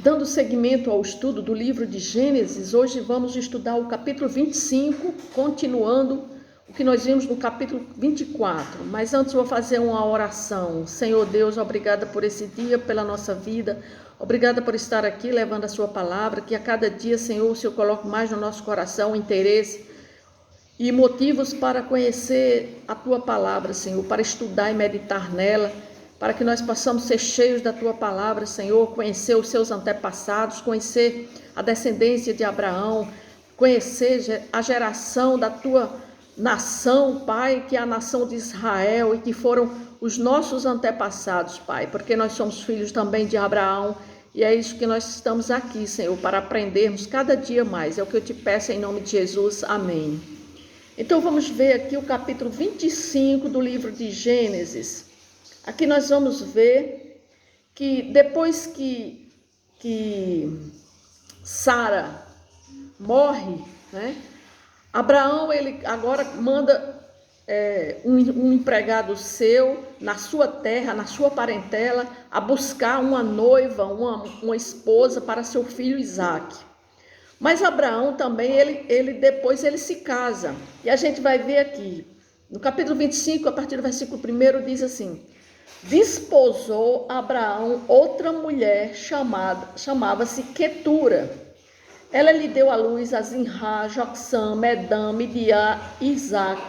Dando seguimento ao estudo do livro de Gênesis, hoje vamos estudar o capítulo 25, continuando o que nós vimos no capítulo 24. Mas antes vou fazer uma oração. Senhor Deus, obrigada por esse dia, pela nossa vida. Obrigada por estar aqui levando a sua palavra, que a cada dia, Senhor, o Senhor coloque mais no nosso coração interesse e motivos para conhecer a tua palavra, Senhor, para estudar e meditar nela, para que nós possamos ser cheios da tua palavra, Senhor, conhecer os seus antepassados, conhecer a descendência de Abraão, conhecer a geração da tua nação, Pai, que é a nação de Israel e que foram os nossos antepassados, Pai, porque nós somos filhos também de Abraão e é isso que nós estamos aqui, Senhor, para aprendermos cada dia mais. É o que eu te peço em nome de Jesus. Amém. Então vamos ver aqui o capítulo 25 do livro de Gênesis. Aqui nós vamos ver que depois que Sara morre, né, Abraão ele agora manda um empregado seu na sua terra, na sua parentela, a buscar uma noiva, uma esposa para seu filho Isaque. Mas Abraão também, depois ele se casa. E a gente vai ver aqui, no capítulo 25, a partir do versículo 1, diz assim: desposou Abraão outra mulher chamava-se Quetura. Ela lhe deu à luz a Zinrá, Jocsã, Medã, Midian, Isbaque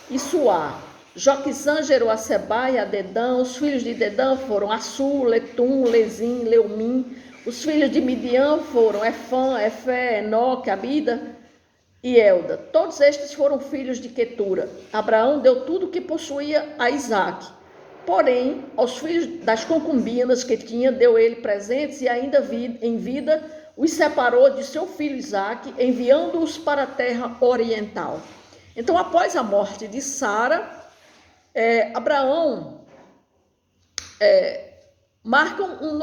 e Suá. Joquizã gerou a Sebá e a Dedã. Os filhos de Dedã foram Assur, Letum, Lezim, Leumim. Os filhos de Midian foram Efã, Efé, Enoque, Abida e Elda. Todos estes foram filhos de Quetura. Abraão deu tudo o que possuía a Isaque. Porém, aos filhos das concubinas que tinha, deu ele presentes e ainda em vida os separou de seu filho Isaque, enviando-os para a terra oriental. Então, após a morte de Sara, Abraão marca um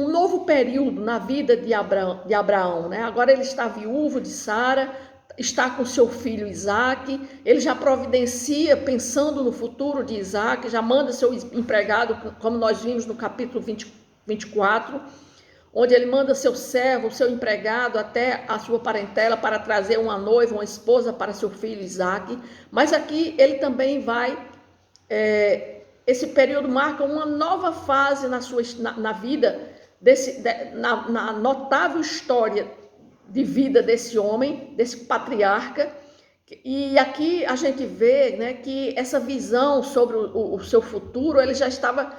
novo período na vida de Abraão, né? Agora ele está viúvo de Sara, está com seu filho Isaque, ele já providencia, pensando no futuro de Isaque, já manda seu empregado, como nós vimos no capítulo 24, onde ele manda seu servo, seu empregado até a sua parentela para trazer uma noiva, uma esposa para seu filho Isaque. Mas aqui ele também vai, esse período marca uma nova fase na vida, na notável história de vida desse homem, desse patriarca. E aqui a gente vê, né, que essa visão sobre o seu futuro, ele já estava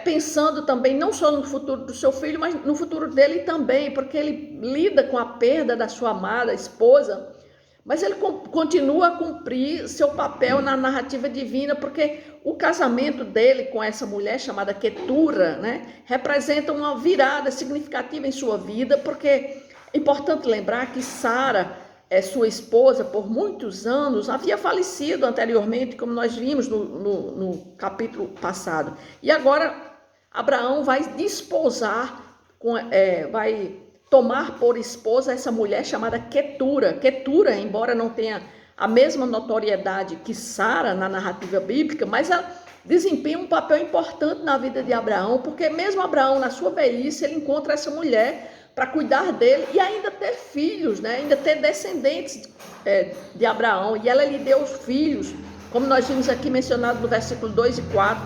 pensando também não só no futuro do seu filho, mas no futuro dele também, porque ele lida com a perda da sua amada esposa, mas ele continua a cumprir seu papel na narrativa divina, porque o casamento dele com essa mulher chamada Quetura, né, representa uma virada significativa em sua vida, porque é importante lembrar que Sara, sua esposa, por muitos anos, havia falecido anteriormente, como nós vimos no capítulo passado. E agora Abraão vai desposar, vai tomar por esposa essa mulher chamada Quetura. Quetura, embora não tenha a mesma notoriedade que Sara na narrativa bíblica, mas ela desempenha um papel importante na vida de Abraão, porque mesmo Abraão, na sua velhice, ele encontra essa mulher para cuidar dele e ainda ter filhos, né? Ainda ter descendentes de Abraão. E ela lhe deu os filhos, como nós vimos aqui mencionado no versículo 2 e 4.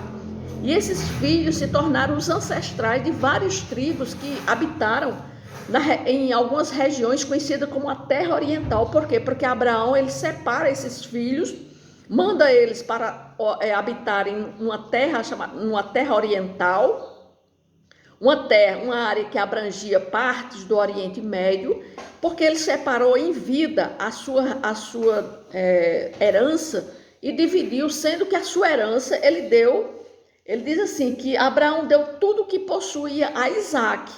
E esses filhos se tornaram os ancestrais de várias tribos que habitaram em algumas regiões conhecidas como a Terra Oriental. Por quê? Porque Abraão ele separa esses filhos, manda eles para habitarem numa terra oriental, uma área que abrangia partes do Oriente Médio, porque ele separou em vida a sua herança e dividiu, sendo que a sua herança ele diz assim, que Abraão deu tudo o que possuía a Isaque,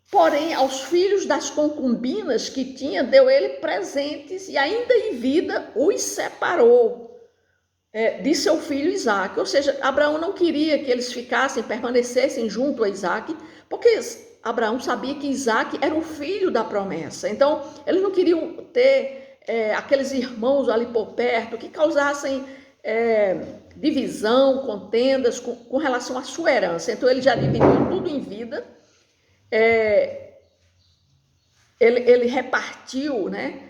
porém aos filhos das concubinas que tinha, deu ele presentes e ainda em vida os separou de seu filho Isaque. Ou seja, Abraão não queria que eles permanecessem junto a Isaque, porque Abraão sabia que Isaque era o filho da promessa. Então, eles não queriam ter aqueles irmãos ali por perto que causassem divisão, contendas com relação à sua herança. Então ele já dividiu tudo em vida, ele repartiu, né,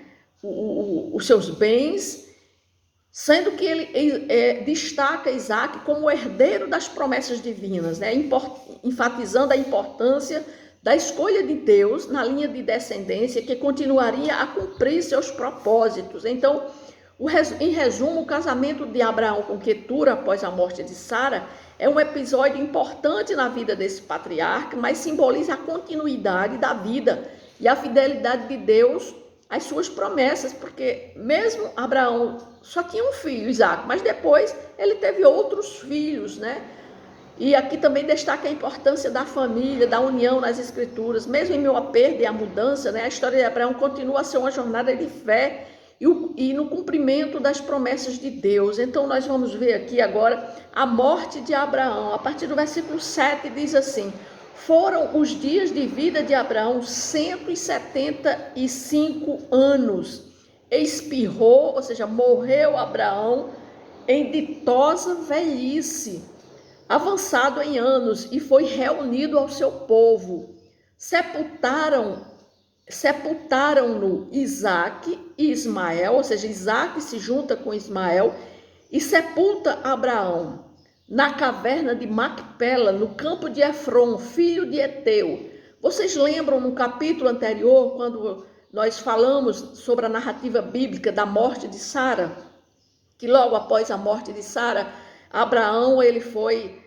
os seus bens, sendo que ele destaca Isaac como herdeiro das promessas divinas, né, enfatizando a importância da escolha de Deus na linha de descendência que continuaria a cumprir seus propósitos. Então, em resumo, o casamento de Abraão com Quetura após a morte de Sara é um episódio importante na vida desse patriarca, mas simboliza a continuidade da vida e a fidelidade de Deus às suas promessas, porque mesmo Abraão só tinha um filho, Isaac, mas depois ele teve outros filhos, né? E aqui também destaca a importância da família, da união nas escrituras. Mesmo em meio à perda e à mudança, né, a história de Abraão continua a ser uma jornada de fé e no cumprimento das promessas de Deus. Então nós vamos ver aqui agora a morte de Abraão. A partir do versículo 7 diz assim: foram os dias de vida de Abraão 175 anos. Expirrou, ou seja, morreu Abraão em ditosa velhice, avançado em anos, e foi reunido ao seu povo. Sepultaram-no Isaque e Ismael, ou seja, Isaque se junta com Ismael e sepulta Abraão na caverna de Macpela, no campo de Efron, filho de Eteu. Vocês lembram no capítulo anterior, quando nós falamos sobre a narrativa bíblica da morte de Sara, que logo após a morte de Sara, Abraão, ele foi,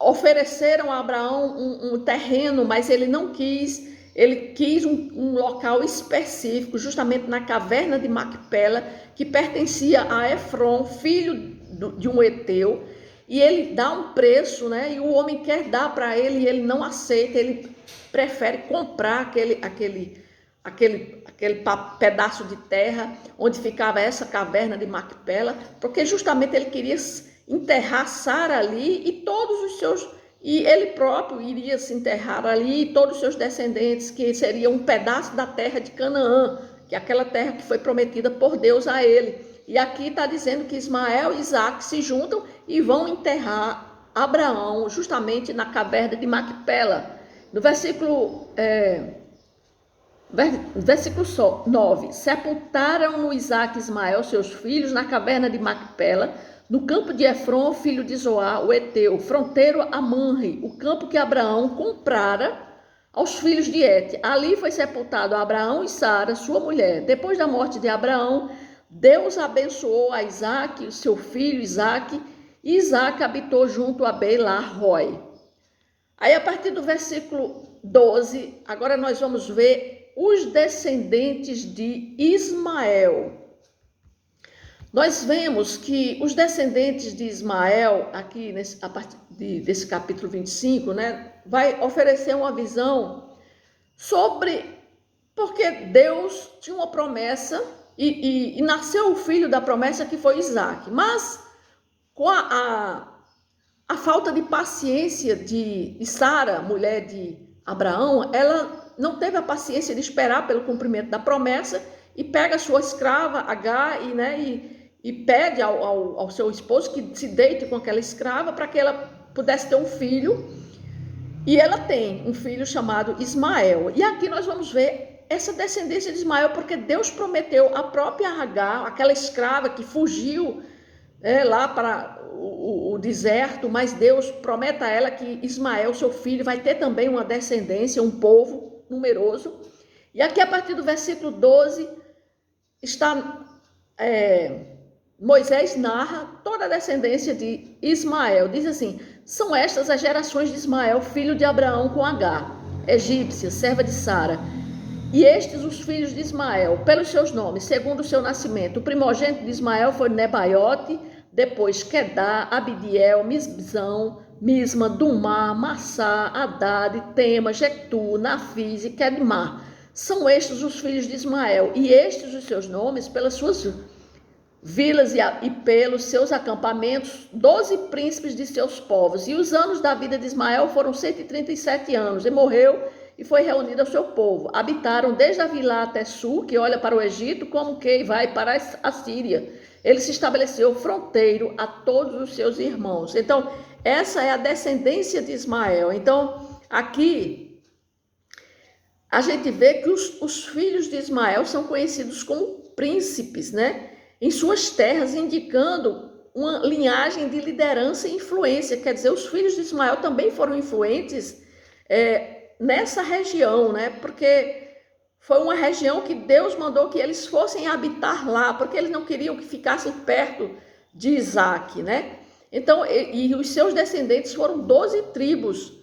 ofereceram a Abraão um terreno, mas ele não quis, ele quis um local específico, justamente na caverna de Macpela, que pertencia a Efron, filho de um Eteu, e ele dá um preço, né? E o homem quer dar para ele e ele não aceita, ele prefere comprar aquele pedaço de terra onde ficava essa caverna de Macpela, porque justamente ele queria enterrar Sara ali e e ele próprio iria se enterrar ali, e todos os seus descendentes, que seria um pedaço da terra de Canaã, que é aquela terra que foi prometida por Deus a ele. E aqui está dizendo que Ismael e Isaac se juntam e vão enterrar Abraão justamente na caverna de Macpela. No versículo 9, sepultaram-no Isaac e Ismael, seus filhos, na caverna de Macpela, no campo de Efron, filho de Zoar, o Eteu, fronteiro a Manre, o campo que Abraão comprara aos filhos de Et. Ali foi sepultado Abraão e Sara, sua mulher. Depois da morte de Abraão, Deus abençoou a Isaque, o seu filho Isaque, e Isaque habitou junto a Beer-lahai. Aí, a partir do versículo 12, agora nós vamos ver os descendentes de Ismael. Nós vemos que os descendentes de Ismael, aqui a partir desse capítulo 25, né, vai oferecer uma visão sobre porque Deus tinha uma promessa e nasceu o filho da promessa, que foi Isaac. Mas com a falta de paciência de Sara, mulher de Abraão, ela não teve a paciência de esperar pelo cumprimento da promessa e pega a sua escrava Agar e pede ao seu esposo que se deite com aquela escrava para que ela pudesse ter um filho. E ela tem um filho chamado Ismael. E aqui nós vamos ver essa descendência de Ismael, porque Deus prometeu a própria Agar, aquela escrava que fugiu lá para o deserto, mas Deus promete a ela que Ismael, seu filho, vai ter também uma descendência, um povo numeroso. E aqui, a partir do versículo 12, está Moisés narra toda a descendência de Ismael. Diz assim: são estas as gerações de Ismael, filho de Abraão, com Agar, egípcia, serva de Sara. E estes os filhos de Ismael, pelos seus nomes, segundo o seu nascimento. O primogênito de Ismael foi Nebaiote, depois Quedá, Abidiel, Misbzão, Misma, Dumá, Massá, Haddad, Tema, Jetu, Nafis e Quedmar. São estes os filhos de Ismael, e estes os seus nomes, pelas suas vilas e pelos seus acampamentos, 12 príncipes de seus povos. E os anos da vida de Ismael foram 137 anos, e morreu e foi reunido ao seu povo. Habitaram desde a Vilá até Sul, que olha para o Egito, como quem vai para a Síria. ele se estabeleceu fronteiro a todos os seus irmãos. Então, essa é a descendência de Ismael. Então, aqui a gente vê que os filhos de Ismael são conhecidos como príncipes, né? Em suas terras, indicando uma linhagem de liderança e influência. Quer dizer, os filhos de Ismael também foram influentes nessa região, né? Porque foi uma região que Deus mandou que eles fossem habitar lá, porque eles não queriam que ficassem perto de Isaac, né? Então, e os seus descendentes foram 12 tribos,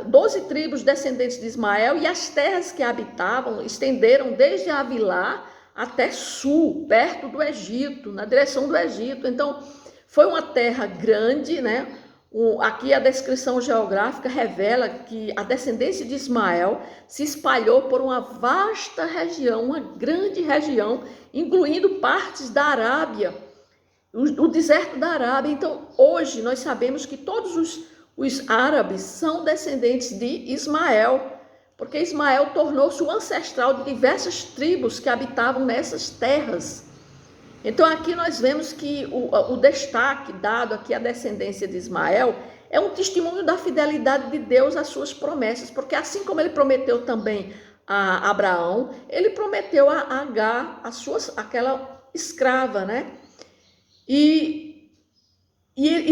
12 tribos descendentes de Ismael, e as terras que habitavam estenderam desde Avilá até sul, perto do Egito, na direção do Egito. Então, foi uma terra grande, né? Aqui a descrição geográfica revela que a descendência de Ismael se espalhou por uma vasta região, uma grande região, incluindo partes da Arábia, o deserto da Arábia. Então, hoje nós sabemos que todos os árabes são descendentes de Ismael, porque Ismael tornou-se o ancestral de diversas tribos que habitavam nessas terras. Então aqui nós vemos que o destaque dado aqui à descendência de Ismael é um testemunho da fidelidade de Deus às suas promessas, porque assim como ele prometeu também a Abraão, ele prometeu a Agar, aquela escrava, né? E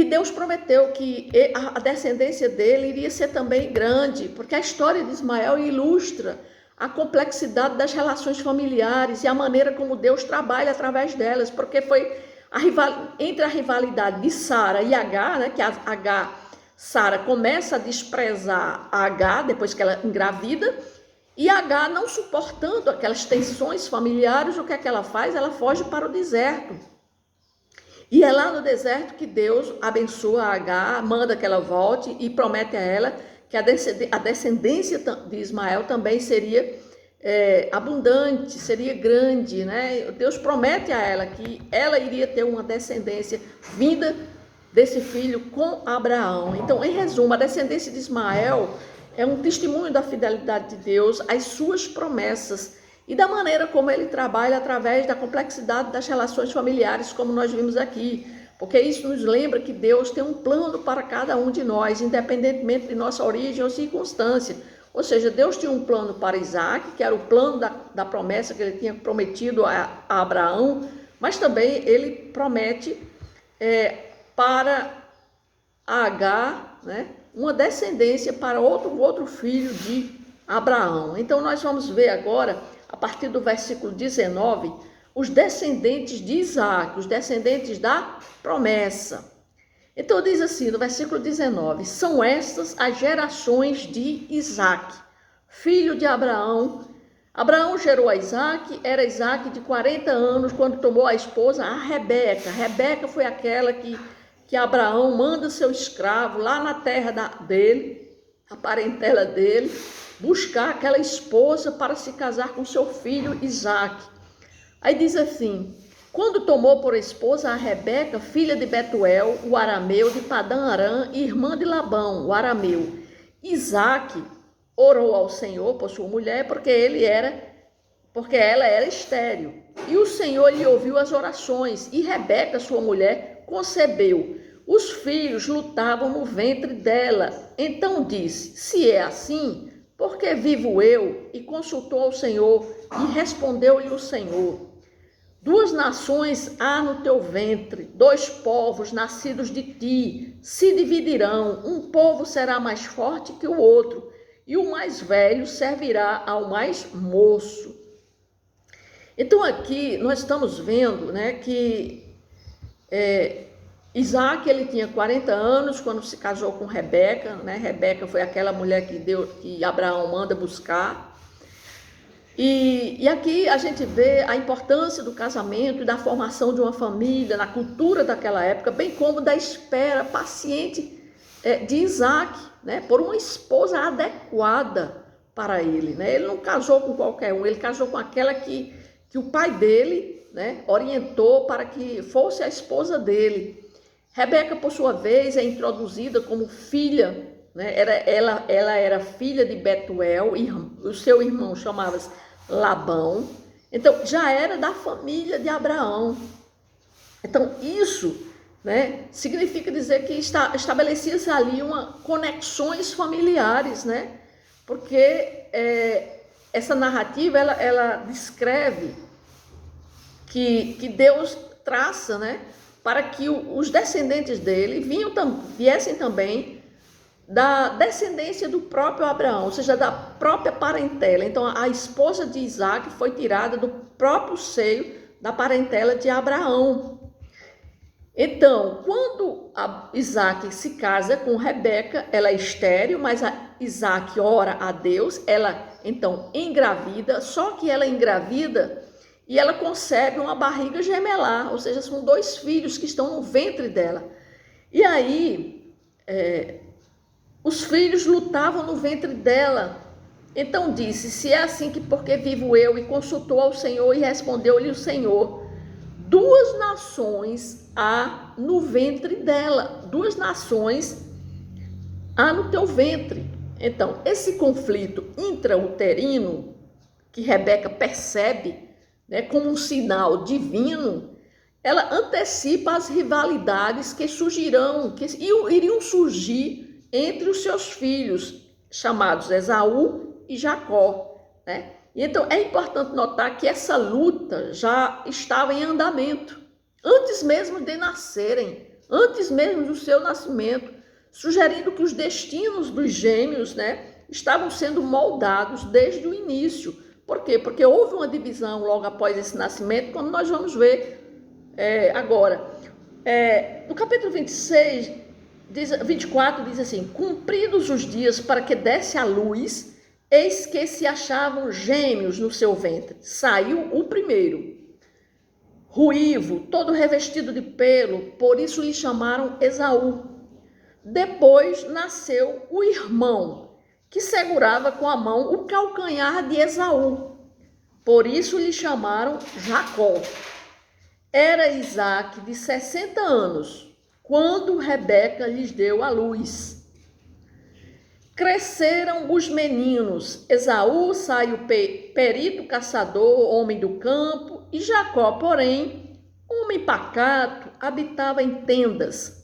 Deus prometeu que a descendência dele iria ser também grande, porque a história de Ismael ilustra a complexidade das relações familiares e a maneira como Deus trabalha através delas, porque foi entre a rivalidade de Sara e Agar, né, que Sara começa a desprezar a Agar depois que ela engravida, e Agar, não suportando aquelas tensões familiares, o que é que ela faz? Ela foge para o deserto. E é lá no deserto que Deus abençoa a Agar, manda que ela volte e promete a ela que a descendência de Ismael também seria abundante, seria grande, né? Deus promete a ela que ela iria ter uma descendência vinda desse filho com Abraão. Então, em resumo, a descendência de Ismael é um testemunho da fidelidade de Deus às suas promessas e da maneira como ele trabalha através da complexidade das relações familiares, como nós vimos aqui. Porque isso nos lembra que Deus tem um plano para cada um de nós, independentemente de nossa origem ou circunstância. Ou seja, Deus tinha um plano para Isaac, que era o plano da promessa que ele tinha prometido a Abraão, mas também ele promete para Agar, né, uma descendência para outro filho de Abraão. Então nós vamos ver agora, a partir do versículo 19, os descendentes de Isaac, os descendentes da promessa. Então diz assim, no versículo 19, são estas as gerações de Isaac, filho de Abraão. Abraão gerou a Isaac, era Isaac de 40 anos quando tomou a esposa a Rebeca. Rebeca foi aquela que Abraão manda seu escravo lá na terra dele, a parentela dele, buscar aquela esposa para se casar com seu filho Isaac. Aí diz assim, quando tomou por esposa a Rebeca, filha de Betuel, o arameu, de Padã Arã, irmã de Labão, o arameu, Isaac orou ao Senhor por sua mulher, porque ela era estéril. E o Senhor lhe ouviu as orações, e Rebeca, sua mulher, concebeu. Os filhos lutavam no ventre dela. Então disse, se é assim, por que vivo eu? E consultou ao Senhor, e respondeu-lhe o Senhor, 2 nações há no teu ventre, 2 povos nascidos de ti se dividirão, um povo será mais forte que o outro, e o mais velho servirá ao mais moço. Então aqui nós estamos vendo, né, que Isaac, ele tinha 40 anos quando se casou com Rebeca, né? Rebeca foi aquela mulher que Abraão manda buscar. E aqui a gente vê a importância do casamento e da formação de uma família na cultura daquela época, bem como da espera paciente de Isaac, né, por uma esposa adequada para ele, né? Ele não casou com qualquer um, ele casou com aquela que o pai dele, né, orientou para que fosse a esposa dele. Rebeca, por sua vez, é introduzida como filha, né? Ela era filha de Betuel, o seu irmão chamava-se Labão, então já era da família de Abraão. Então, isso, né, significa dizer que estabelecia-se ali conexões familiares, né? Porque essa narrativa, ela descreve que Deus traça, né, para que os descendentes dele viessem também da descendência do próprio Abraão, ou seja, da própria parentela. Então, a esposa de Isaac foi tirada do próprio seio da parentela de Abraão. Então, quando Isaac se casa com Rebeca, ela é estéril, mas Isaac ora a Deus, ela então engravida, só que ela engravida e ela concebe uma barriga gemelar, ou seja, são 2 filhos que estão no ventre dela. E aí, os filhos lutavam no ventre dela. Então disse, se é assim, que porque vivo eu, e consultou ao Senhor, e respondeu-lhe o Senhor, 2 nações há no ventre dela, 2 nações há no teu ventre. Então, esse conflito intrauterino, que Rebeca percebe, né, como um sinal divino, ela antecipa as rivalidades que surgirão, que iriam surgir entre os seus filhos, chamados Esaú e Jacó, né? E então é importante notar que essa luta já estava em andamento, antes mesmo de nascerem, antes mesmo do seu nascimento, sugerindo que os destinos dos gêmeos, né, estavam sendo moldados desde o início. Por quê? Porque houve uma divisão logo após esse nascimento, como nós vamos ver agora. No capítulo 24 diz assim, cumpridos os dias para que desse a luz, eis que se achavam gêmeos no seu ventre. Saiu o primeiro, ruivo, todo revestido de pelo, por isso lhe chamaram Esaú. Depois nasceu o irmão, que segurava com a mão o calcanhar de Esaú, por isso lhe chamaram Jacó. Era Isaac de 60 anos, quando Rebeca lhes deu a luz. Cresceram os meninos, Esaú saiu perito caçador, homem do campo, e Jacó, porém, homem pacato, habitava em tendas.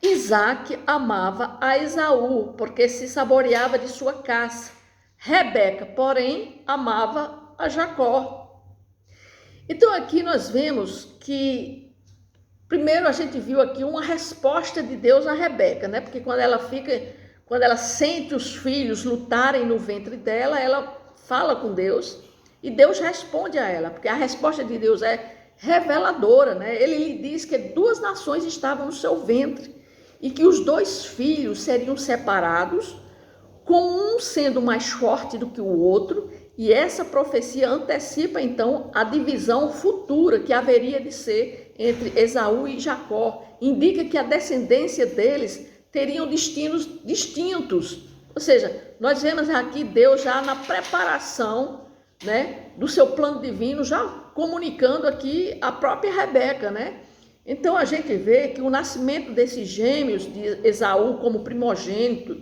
Isaac amava a Esaú, porque se saboreava de sua caça. Rebeca, porém, amava a Jacó. Então aqui nós vemos que, primeiro a gente viu aqui uma resposta de Deus a Rebeca, né? Porque quando ela sente os filhos lutarem no ventre dela, ela fala com Deus e Deus responde a ela, porque a resposta de Deus é reveladora, né? Ele lhe diz que 2 nações estavam no seu ventre e que os 2 filhos seriam separados, com um sendo mais forte do que o outro, e essa profecia antecipa então a divisão futura que haveria de ser entre Esaú e Jacó. Indica que a descendência deles teriam destinos distintos. Ou seja, nós vemos aqui Deus já na preparação, né, do seu plano divino, já comunicando aqui a própria Rebeca, né? Então a gente vê que o nascimento desses gêmeos, de Esaú como primogênito,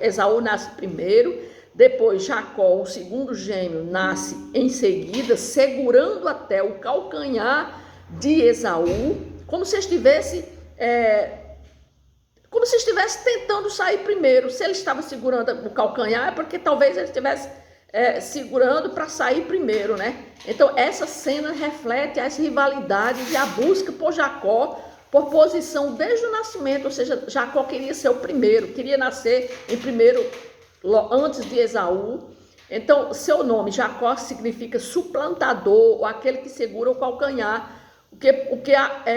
Esaú nasce primeiro, depois Jacó, o segundo gêmeo, nasce em seguida, segurando até o calcanhar de Esaú, como se estivesse tentando sair primeiro. Se ele estava segurando o calcanhar, é porque talvez ele estivesse segurando para sair primeiro, né? Então essa cena reflete as rivalidades e a busca por Jacó por posição desde o nascimento, ou seja, Jacó queria ser o primeiro, queria nascer em primeiro antes de Esaú. Então seu nome Jacó significa suplantador, ou aquele que segura o calcanhar, o que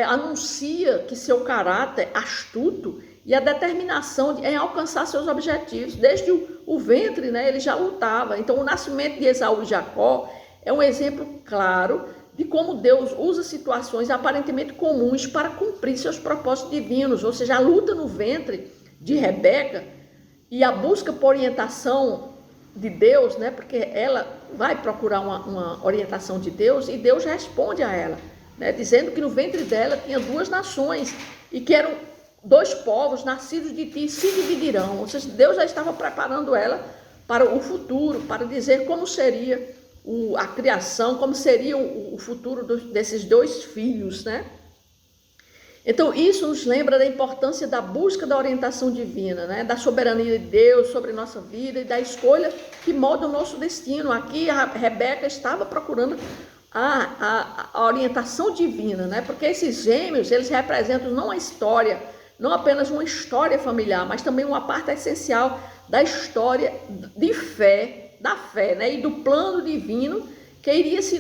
anuncia que seu caráter astuto e a determinação em alcançar seus objetivos. Desde o ventre, né, ele já lutava. Então o nascimento de Esaú e Jacó é um exemplo claro de como Deus usa situações aparentemente comuns para cumprir seus propósitos divinos. Ou seja, a luta no ventre de Rebeca e a busca por orientação de Deus, né, porque ela vai procurar uma orientação de Deus e Deus responde a ela, né, dizendo que no ventre dela tinha 2 nações e que eram 2 povos nascidos de ti se dividirão. Ou seja, Deus já estava preparando ela para o futuro, para dizer como seria a criação, como seria o futuro desses dois filhos, né? Então, isso nos lembra da importância da busca da orientação divina, né? Da soberania de Deus sobre nossa vida e da escolha que molda o nosso destino. Aqui a Rebeca estava procurando a orientação divina, né? Porque esses gêmeos, eles representam não a história, não apenas uma história familiar, mas também uma parte essencial da história de fé, da fé, né? E do plano divino que iria se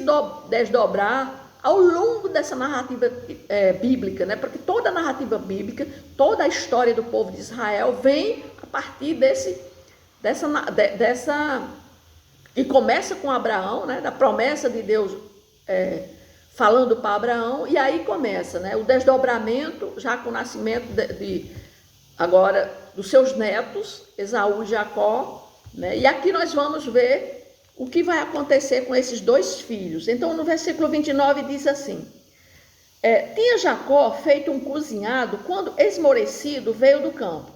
desdobrar ao longo dessa narrativa bíblica, né? Porque toda a narrativa bíblica, toda a história do povo de Israel vem a partir dessa e começa com Abraão, né? Da promessa de Deus falando para Abraão, e aí começa, né? O desdobramento já com o nascimento agora dos seus netos, Esaú e Jacó, né? E aqui nós vamos ver o que vai acontecer com esses dois filhos. Então, no versículo 29 diz assim: tinha Jacó feito um cozinhado quando, esmorecido, veio do campo.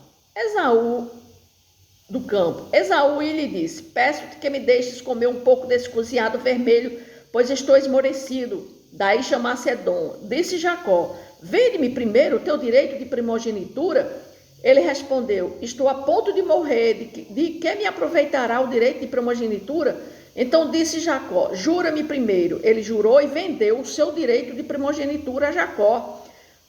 Esaú e lhe disse: peço-te que me deixes comer um pouco desse cozinhado vermelho, pois estou esmorecido. Daí chamasse Edom. Disse Jacó: vende-me primeiro o teu direito de primogenitura. Ele respondeu: estou a ponto de morrer, de que me aproveitará o direito de primogenitura? Então disse Jacó: jura-me primeiro. Ele jurou e vendeu o seu direito de primogenitura a Jacó.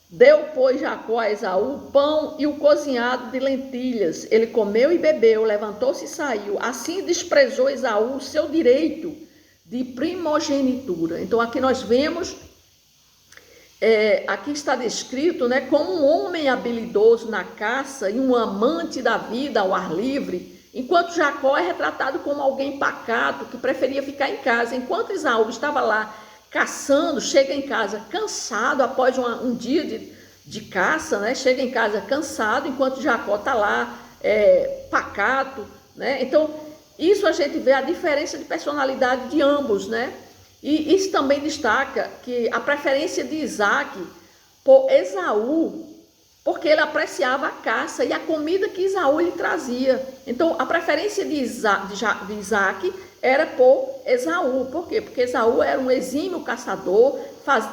Deu, pois, Jacó a Esaú o pão e o cozinhado de lentilhas. Ele comeu e bebeu, levantou-se e saiu. Assim desprezou Esaú o seu direito de primogenitura. Então aqui nós vemos, aqui está descrito, né, como um homem habilidoso na caça e um amante da vida ao ar livre, enquanto Jacó é retratado como alguém pacato que preferia ficar em casa. Enquanto Esaú estava lá caçando, chega em casa cansado após um dia de caça, né, chega em casa cansado, enquanto Jacó está lá pacato, né? Então isso a gente vê a diferença de personalidade de ambos, né? E isso também destaca que a preferência de Isaac por Esaú, porque ele apreciava a caça e a comida que Esaú lhe trazia. Então, a preferência de Isaac era por Esaú. Por quê? Porque Esaú era um exímio caçador,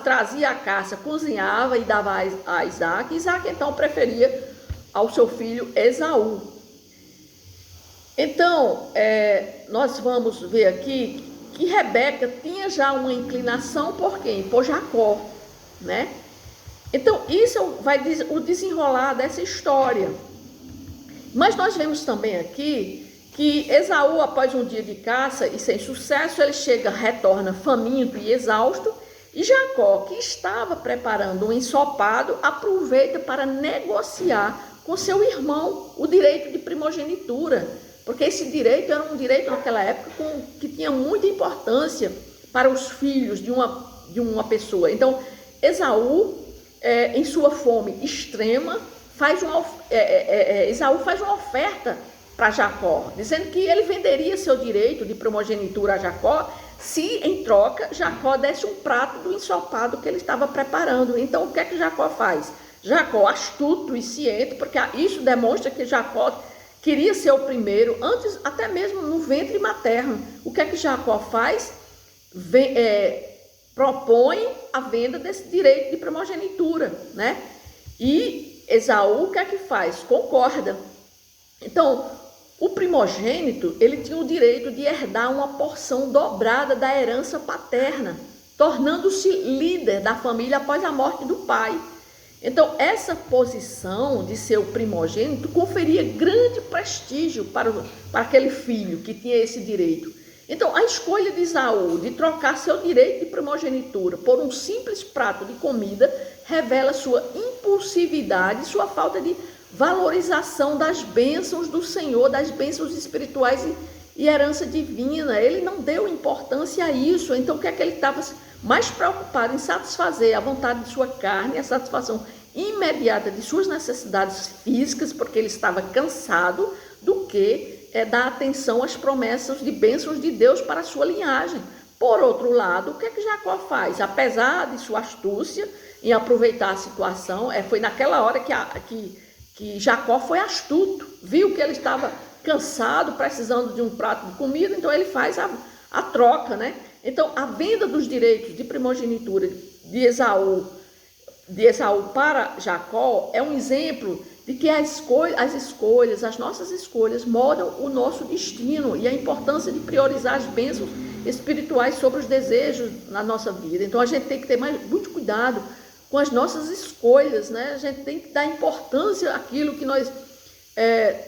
trazia a caça, cozinhava e dava a Isaac. Isaac, então, preferia ao seu filho Esaú. Então, nós vamos ver aqui que Rebeca tinha já uma inclinação por quem? Por Jacó, né? Então, isso vai o desenrolar dessa história. Mas nós vemos também aqui que Esaú, após um dia de caça e sem sucesso, ele retorna faminto e exausto, e Jacó, que estava preparando um ensopado, aproveita para negociar com seu irmão o direito de primogenitura, porque esse direito era um direito naquela época que tinha muita importância para os filhos de uma pessoa. Então, Esaú, em sua fome extrema, Esaú faz uma oferta para Jacó, dizendo que ele venderia seu direito de primogenitura a Jacó, se em troca Jacó desse um prato do ensopado que ele estava preparando. Então, o que é que Jacó faz? Jacó, astuto e ciente, porque isso demonstra que Jacó queria ser o primeiro, antes até mesmo no ventre materno. O que é que Jacó faz? Propõe a venda desse direito de primogenitura, né? E Esaú, o que é que faz? Concorda. Então, o primogênito, ele tinha o direito de herdar uma porção dobrada da herança paterna, tornando-se líder da família após a morte do pai. Então, essa posição de ser o primogênito conferia grande prestígio para aquele filho que tinha esse direito. Então, a escolha de Esaú de trocar seu direito de primogenitura por um simples prato de comida revela sua impulsividade, sua falta de valorização das bênçãos do Senhor, das bênçãos espirituais e herança divina. Ele não deu importância a isso. Então, o que é que ele estava mais preocupado em satisfazer a vontade de sua carne, a satisfação imediata de suas necessidades físicas, porque ele estava cansado, do que dar atenção às promessas de bênçãos de Deus para a sua linhagem. Por outro lado, o que é que Jacó faz? Apesar de sua astúcia em aproveitar a situação, foi naquela hora que Jacó foi astuto, viu que ele estava cansado, precisando de um prato de comida, então ele faz a troca, né? Então, a venda dos direitos de primogenitura de Esaú para Jacó é um exemplo de que as nossas escolhas moldam o nosso destino e a importância de priorizar as bênçãos espirituais sobre os desejos na nossa vida. Então, a gente tem que ter muito cuidado com as nossas escolhas, né? A gente tem que dar importância àquilo que nós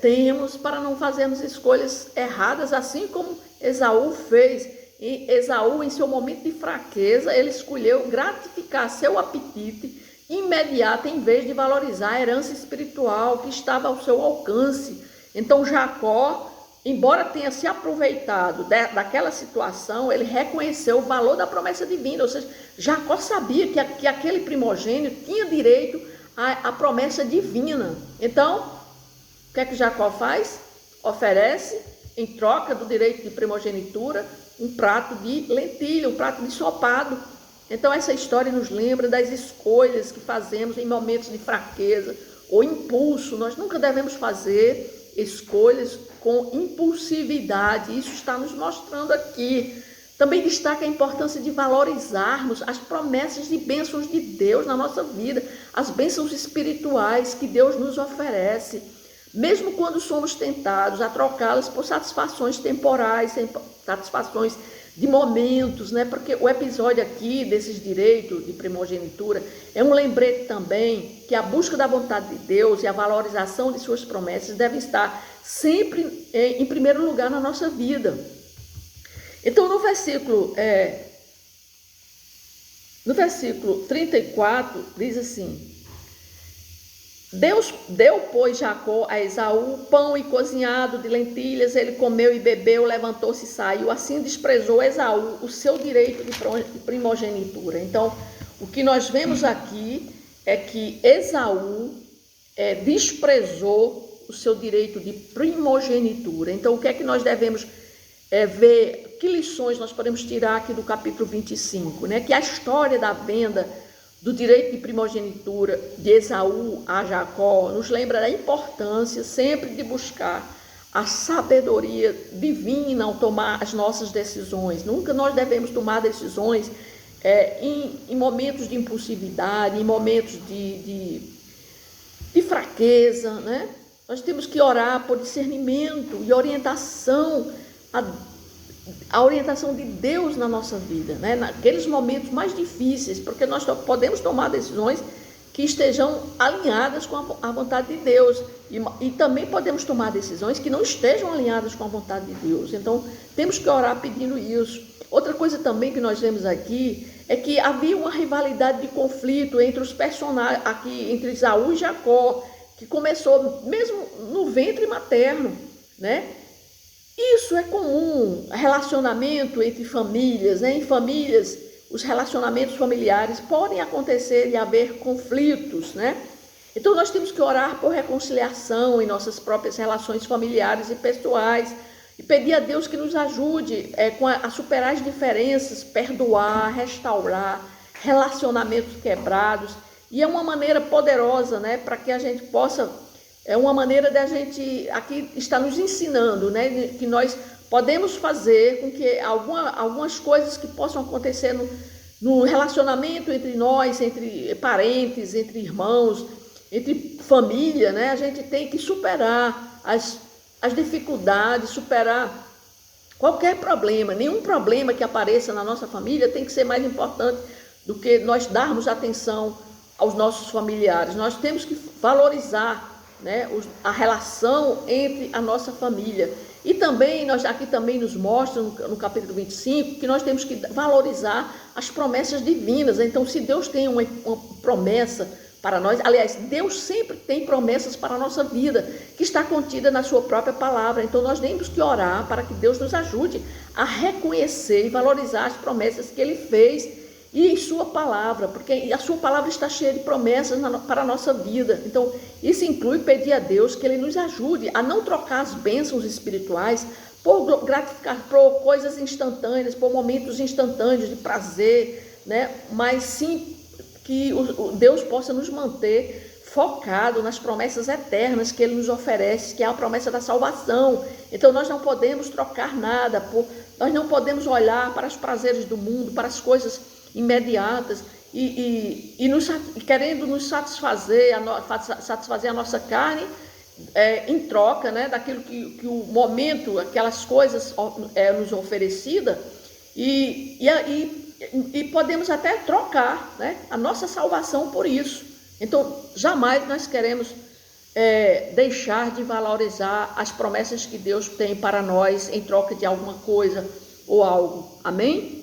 temos para não fazermos escolhas erradas, assim como Esaú fez. E Esaú, em seu momento de fraqueza, ele escolheu gratificar seu apetite imediato em vez de valorizar a herança espiritual que estava ao seu alcance. Então Jacó, embora tenha se aproveitado daquela situação, ele reconheceu o valor da promessa divina, ou seja, Jacó sabia que aquele primogênito tinha direito à promessa divina. Então, o que é que Jacó faz? Oferece, em troca do direito de primogenitura, um prato de lentilha, um prato de ensopado. Então, essa história nos lembra das escolhas que fazemos em momentos de fraqueza ou impulso. Nós nunca devemos fazer escolhas com impulsividade. Isso está nos mostrando aqui. Também destaca a importância de valorizarmos as promessas de bênçãos de Deus na nossa vida, as bênçãos espirituais que Deus nos oferece, mesmo quando somos tentados a trocá-las por satisfações temporais, satisfações de momentos, né? Porque o episódio aqui desses direitos de primogenitura é um lembrete também que a busca da vontade de Deus e a valorização de suas promessas devem estar sempre em primeiro lugar na nossa vida. Então, no versículo 34, diz assim: Deus deu, pois, Jacó a Esaú pão e cozinhado de lentilhas, ele comeu e bebeu, levantou-se e saiu. Assim desprezou Esaú o seu direito de primogenitura. Então, o que nós vemos aqui é que Esaú desprezou o seu direito de primogenitura. Então, o que é que nós devemos ver? Que lições nós podemos tirar aqui do capítulo 25? Né? Que a história da venda do direito de primogenitura de Esaú a Jacó nos lembra da importância sempre de buscar a sabedoria divina ao tomar as nossas decisões. Nunca nós devemos tomar decisões em momentos de impulsividade, em momentos de fraqueza, né? Nós temos que orar por discernimento e orientação, a orientação de Deus na nossa vida, né? Naqueles momentos mais difíceis, porque nós podemos tomar decisões que estejam alinhadas com a vontade de Deus, e também podemos tomar decisões que não estejam alinhadas com a vontade de Deus. Então, temos que orar pedindo isso. Outra coisa também que nós vemos aqui é que havia uma rivalidade de conflito entre os personagens, aqui entre Esaú e Jacó, que começou mesmo no ventre materno, né? Isso é comum, relacionamento entre famílias, né? Em famílias, os relacionamentos familiares podem acontecer e haver conflitos, né? Então, nós temos que orar por reconciliação em nossas próprias relações familiares e pessoais e pedir a Deus que nos ajude a superar as diferenças, perdoar, restaurar relacionamentos quebrados. E é uma maneira poderosa, né, para que a gente possa... É uma maneira da gente, aqui está nos ensinando, né, que nós podemos fazer com que algumas coisas que possam acontecer no relacionamento entre nós, entre parentes, entre irmãos, entre família, né, a gente tem que superar as dificuldades, superar qualquer problema. Nenhum problema que apareça na nossa família tem que ser mais importante do que nós darmos atenção aos nossos familiares. Nós temos que valorizar, né, a relação entre a nossa família. E também, aqui também nos mostra, no capítulo 25, que nós temos que valorizar as promessas divinas. Então, se Deus tem uma promessa para nós, aliás, Deus sempre tem promessas para a nossa vida, que está contida na sua própria palavra. Então, nós temos que orar para que Deus nos ajude a reconhecer e valorizar as promessas que Ele fez e sua palavra, porque a sua palavra está cheia de promessas para a nossa vida. Então, isso inclui pedir a Deus que Ele nos ajude a não trocar as bênçãos espirituais por coisas instantâneas, por momentos instantâneos de prazer, né? Mas sim que Deus possa nos manter focado nas promessas eternas que Ele nos oferece, que é a promessa da salvação. Então, nós não podemos trocar nada Nós não podemos olhar para os prazeres do mundo, para as coisas imediatas querendo nos satisfazer, satisfazer a nossa carne em troca, né, daquilo que o momento, aquelas coisas nos oferecida e podemos até trocar, né, a nossa salvação por isso. Então, jamais nós queremos deixar de valorizar as promessas que Deus tem para nós em troca de alguma coisa ou algo. Amém?